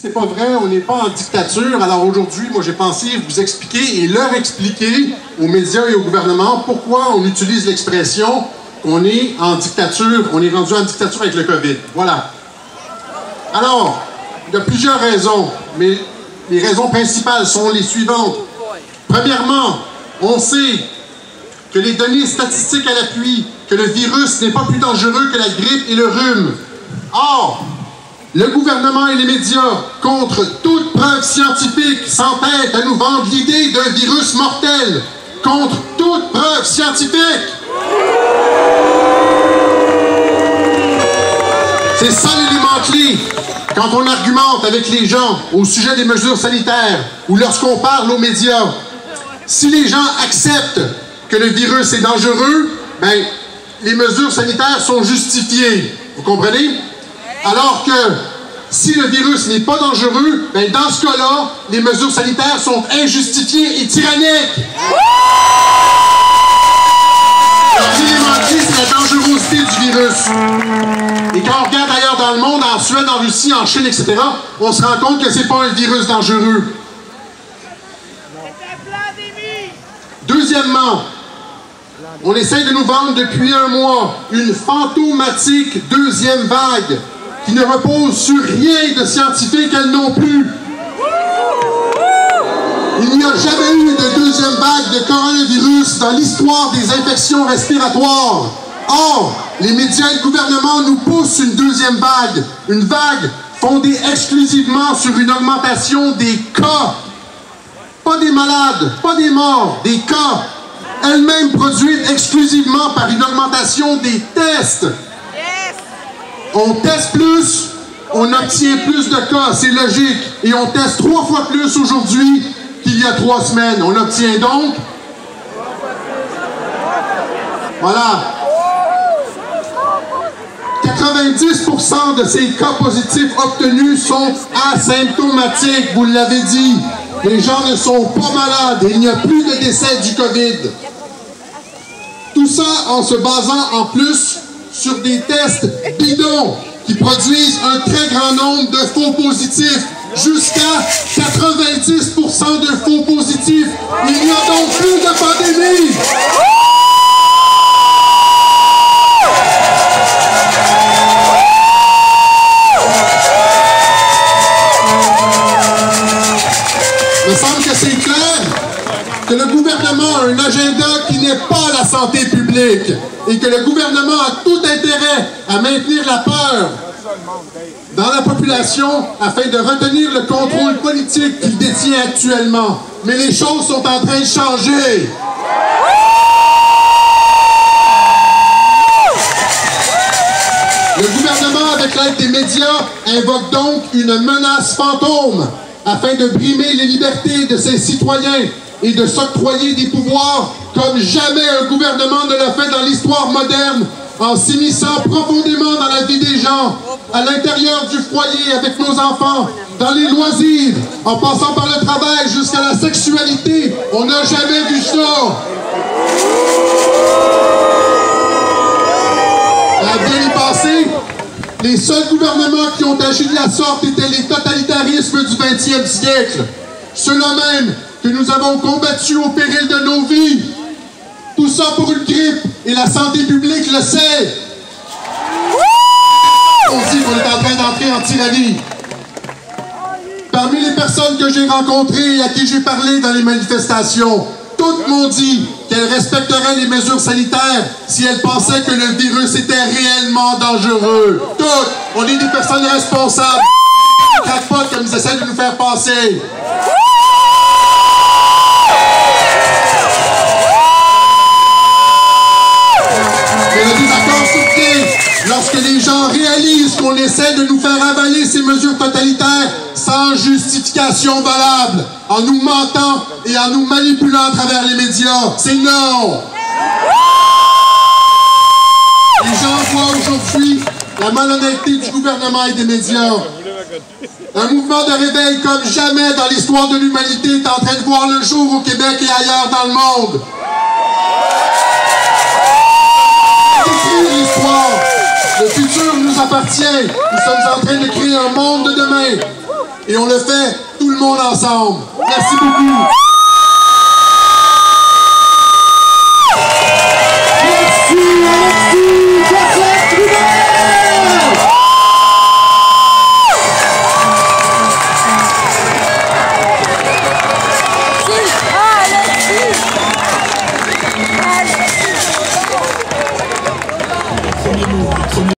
C'est pas vrai, on n'est pas en dictature. Alors aujourd'hui, moi j'ai pensé vous expliquer et leur expliquer aux médias et au gouvernement pourquoi on utilise l'expression qu'on est en dictature, on est rendu en dictature avec le COVID. Voilà. Alors, il y a plusieurs raisons, mais les raisons principales sont les suivantes. Premièrement, on sait que les données statistiques à l'appui, que le virus n'est pas plus dangereux que la grippe et le rhume. Or, le gouvernement et les médias, contre toute preuve scientifique, s'entêtent à nous vendre l'idée d'un virus mortel. Contre toute preuve scientifique! C'est ça l'élément clé. Quand on argumente avec les gens au sujet des mesures sanitaires ou lorsqu'on parle aux médias, si les gens acceptent que le virus est dangereux, ben, les mesures sanitaires sont justifiées. Vous comprenez? Alors que si le virus n'est pas dangereux, ben dans ce cas-là, les mesures sanitaires sont injustifiées et tyranniques. L'élément clé, c'est la dangerosité du virus. Et quand on regarde ailleurs dans le monde, en Suède, en Russie, en Chine, etc., on se rend compte que c'est pas un virus dangereux. Deuxièmement, on essaie de nous vendre depuis un mois une fantomatique deuxième vague qui ne repose sur rien de scientifique, elle non plus. Il n'y a jamais eu de deuxième vague de coronavirus dans l'histoire des infections respiratoires. Or, les médias et le gouvernement nous poussent une vague fondée exclusivement sur une augmentation des cas. Pas des malades, pas des morts, des cas. Elle-même produite exclusivement par une augmentation des tests. On teste plus, on obtient plus de cas, c'est logique. Et on teste 3 fois plus aujourd'hui qu'il y a 3 semaines. On obtient donc... Voilà. 90% de ces cas positifs obtenus sont asymptomatiques, vous l'avez dit. Les gens ne sont pas malades et il n'y a plus de décès du COVID. Tout ça en se basant en plus sur des tests bidons qui produisent un très grand nombre de faux positifs, jusqu'à 90% de faux positifs. Il n'y a donc plus de pandémie. Il me semble que c'est clair que le gouvernement a un agenda qui n'est pas la santé publique et que le gouvernement a tout intérêt à maintenir la peur dans la population afin de retenir le contrôle politique qu'il détient actuellement. Mais les choses sont en train de changer. Le gouvernement, avec l'aide des médias, invoque donc une menace fantôme afin de brimer les libertés de ses citoyens et de s'octroyer des pouvoirs comme jamais un gouvernement ne l'a fait dans l'histoire moderne, en s'immisçant profondément dans la vie des gens, à l'intérieur du foyer avec nos enfants, dans les loisirs, en passant par le travail jusqu'à la sexualité. On n'a jamais vu ça. À bien y penser, les seuls gouvernements qui ont agi de la sorte étaient les totalitarismes du 20e siècle. Ceux-là même que nous avons combattus au péril de nos vies. Tout ça pour une grippe, et la santé publique le sait. On dit qu'on est en train d'entrer en tyrannie. Parmi les personnes que j'ai rencontrées et à qui j'ai parlé dans les manifestations, toutes m'ont dit qu'elles respecteraient les mesures sanitaires si elles pensaient que le virus était réellement dangereux. Toutes! On est des personnes responsables. Crackpot comme ils essaient de nous faire passer. Mais le désaccord survient lorsque les gens réalisent qu'on essaie de nous faire avaler ces mesures totalitaires sans justification valable, en nous mentant et en nous manipulant à travers les médias. C'est non! Les gens voient aujourd'hui la malhonnêteté du gouvernement et des médias. Un mouvement de réveil comme jamais dans l'histoire de l'humanité est en train de voir le jour au Québec et ailleurs dans le monde. Écrire l'histoire. Le futur nous appartient. Nous sommes en train de créer un monde de demain. et on le fait tout le monde ensemble. Merci beaucoup.